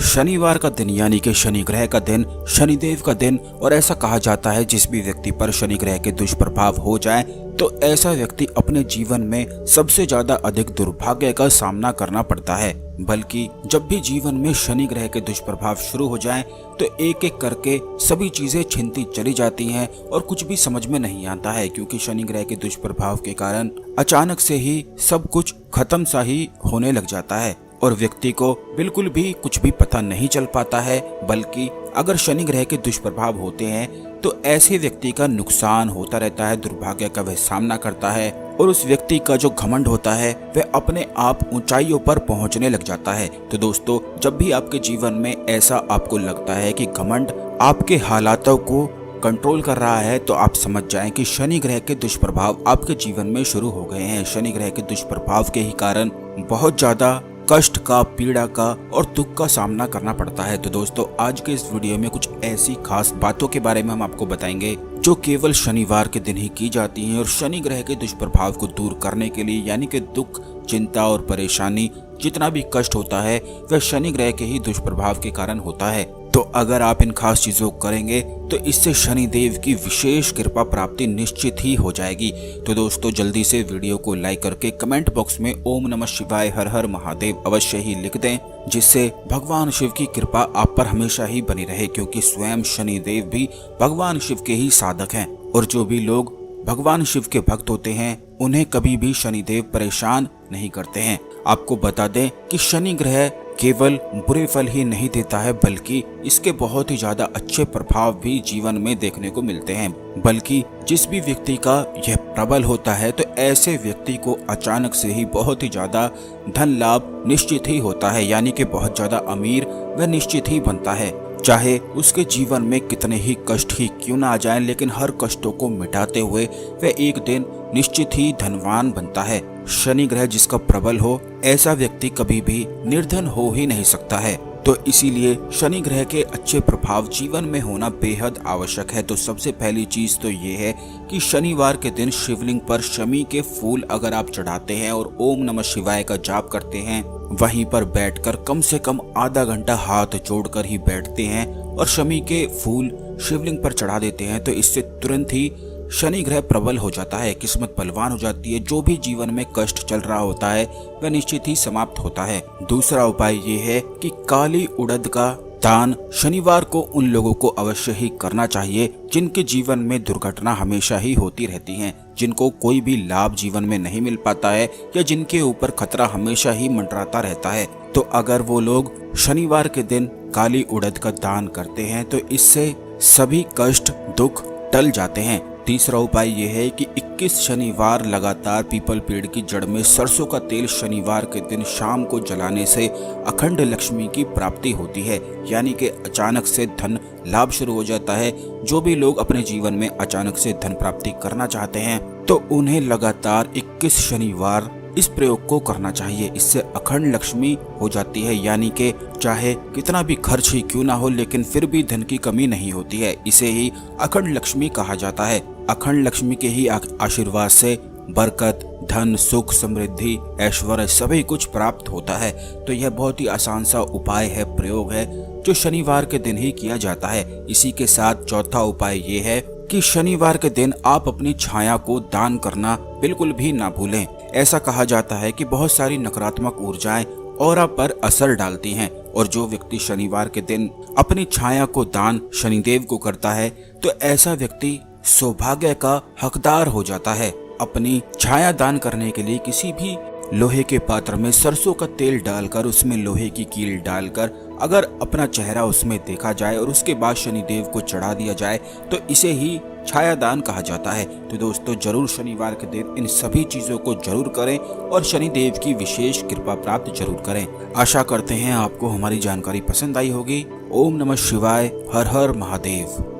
शनिवार का दिन यानी कि शनि ग्रह का दिन, शनिदेव का दिन। और ऐसा कहा जाता है जिस भी व्यक्ति पर शनि ग्रह के दुष्प्रभाव हो जाए तो ऐसा व्यक्ति अपने जीवन में सबसे ज्यादा अधिक दुर्भाग्य का सामना करना पड़ता है। बल्कि जब भी जीवन में शनि ग्रह के दुष्प्रभाव शुरू हो जाएं तो एक एक करके सभी चीजें छिनती चली जाती हैं और कुछ भी समझ में नहीं आता है, क्योंकि शनि ग्रह के दुष्प्रभाव के कारण अचानक से ही सब कुछ खत्म सा ही होने लग जाता है और व्यक्ति को बिल्कुल भी कुछ भी पता नहीं चल पाता है। बल्कि अगर शनि ग्रह के दुष्प्रभाव होते हैं तो ऐसे व्यक्ति का नुकसान होता रहता है, दुर्भाग्य का वह सामना करता है और उस व्यक्ति का जो घमंड होता है वह अपने आप ऊंचाइयों पर पहुंचने लग जाता है। तो दोस्तों, जब भी आपके जीवन में ऐसा आपको लगता है कि घमंड आपके हालातों को कंट्रोल कर रहा है तो आप समझ जाएं कि शनि ग्रह के दुष्प्रभाव आपके जीवन में शुरू हो गए हैं। शनि ग्रह के दुष्प्रभाव के ही कारण बहुत ज्यादा कष्ट का, पीड़ा का और दुख का सामना करना पड़ता है। तो दोस्तों, आज के इस वीडियो में कुछ ऐसी खास बातों के बारे में हम आपको बताएंगे जो केवल शनिवार के दिन ही की जाती हैं और शनि ग्रह के दुष्प्रभाव को दूर करने के लिए, यानी कि दुख, चिंता और परेशानी, जितना भी कष्ट होता है वह शनि ग्रह के ही दुष्प्रभाव के कारण होता है। तो अगर आप इन खास चीजों को करेंगे तो इससे शनि देव की विशेष कृपा प्राप्ति निश्चित ही हो जाएगी। तो दोस्तों, जल्दी से वीडियो को लाइक करके कमेंट बॉक्स में ओम नमः शिवाय, हर हर महादेव अवश्य ही लिख दें, जिससे भगवान शिव की कृपा आप पर हमेशा ही बनी रहे, क्योंकि स्वयं शनि देव भी भगवान शिव के ही साधक हैं और जो भी लोग भगवान शिव के भक्त होते हैं उन्हें कभी भी शनिदेव परेशान नहीं करते हैं। आपको बता दें कि शनि ग्रह केवल बुरे फल ही नहीं देता है, बल्कि इसके बहुत ही ज्यादा अच्छे प्रभाव भी जीवन में देखने को मिलते हैं। बल्कि जिस भी व्यक्ति का यह प्रबल होता है तो ऐसे व्यक्ति को अचानक से ही बहुत ही ज्यादा धन लाभ निश्चित ही होता है, यानी कि बहुत ज्यादा अमीर वह निश्चित ही बनता है। चाहे उसके जीवन में कितने ही कष्ट ही क्यों ना आ जाएं, लेकिन हर कष्टों को मिटाते हुए वह एक दिन निश्चित ही धनवान बनता है। शनि ग्रह जिसका प्रबल हो ऐसा व्यक्ति कभी भी निर्धन हो ही नहीं सकता है। तो इसीलिए शनि ग्रह के अच्छे प्रभाव जीवन में होना बेहद आवश्यक है। तो सबसे पहली चीज तो ये है कि शनिवार के दिन शिवलिंग पर शमी के फूल अगर आप चढ़ाते हैं और ओम नमः शिवाय का जाप करते हैं, वहीं पर बैठकर कम से कम आधा घंटा हाथ जोड़कर ही बैठते हैं और शमी के फूल शिवलिंग पर चढ़ा देते हैं, तो इससे तुरंत ही शनि ग्रह प्रबल हो जाता है, किस्मत बलवान हो जाती है। जो भी जीवन में कष्ट चल रहा होता है वह निश्चित ही समाप्त होता है। दूसरा उपाय ये है कि काली उड़द का दान शनिवार को उन लोगों को अवश्य ही करना चाहिए जिनके जीवन में दुर्घटना हमेशा ही होती रहती है, जिनको कोई भी लाभ जीवन में नहीं मिल पाता है या जिनके ऊपर खतरा हमेशा ही मंडराता रहता है। तो अगर वो लोग शनिवार के दिन काली उड़द का दान करते हैं तो इससे सभी कष्ट, दुख टल जाते हैं। तीसरा उपाय यह है कि 21 शनिवार लगातार पीपल पेड़ की जड़ में सरसों का तेल शनिवार के दिन शाम को जलाने से अखंड लक्ष्मी की प्राप्ति होती है, यानी कि अचानक से धन लाभ शुरू हो जाता है। जो भी लोग अपने जीवन में अचानक से धन प्राप्ति करना चाहते हैं तो उन्हें लगातार 21 शनिवार इस प्रयोग को करना चाहिए। इससे अखंड लक्ष्मी हो जाती है, यानी कि चाहे कितना भी खर्च ही क्यों ना हो लेकिन फिर भी धन की कमी नहीं होती है। इसे ही अखंड लक्ष्मी कहा जाता है। अखंड लक्ष्मी के ही आशीर्वाद से बरकत, धन, सुख, समृद्धि, ऐश्वर्य सभी कुछ प्राप्त होता है। तो यह बहुत ही आसान सा उपाय है, प्रयोग है जो शनिवार के दिन ही किया जाता है। इसी के साथ चौथा उपाय ये है कि शनिवार के दिन आप अपनी छाया को दान करना बिल्कुल भी ना भूलें। ऐसा कहा जाता है कि बहुत सारी नकारात्मक ऊर्जाएं ऑरा पर असर डालती हैं और जो व्यक्ति शनिवार के दिन अपनी छाया को दान शनिदेव को करता है तो ऐसा व्यक्ति सौभाग्य का हकदार हो जाता है। अपनी छाया दान करने के लिए किसी भी लोहे के पात्र में सरसों का तेल डालकर उसमें लोहे की कील डालकर अगर अपना चेहरा उसमें देखा जाए और उसके बाद शनिदेव को चढ़ा दिया जाए तो इसे ही छाया दान कहा जाता है। तो दोस्तों, जरूर शनिवार के दिन इन सभी चीजों को जरूर करें और शनिदेव की विशेष कृपा प्राप्त जरूर करें। आशा करते हैं आपको हमारी जानकारी पसंद आई होगी। ओम नमः शिवाय, हर हर महादेव।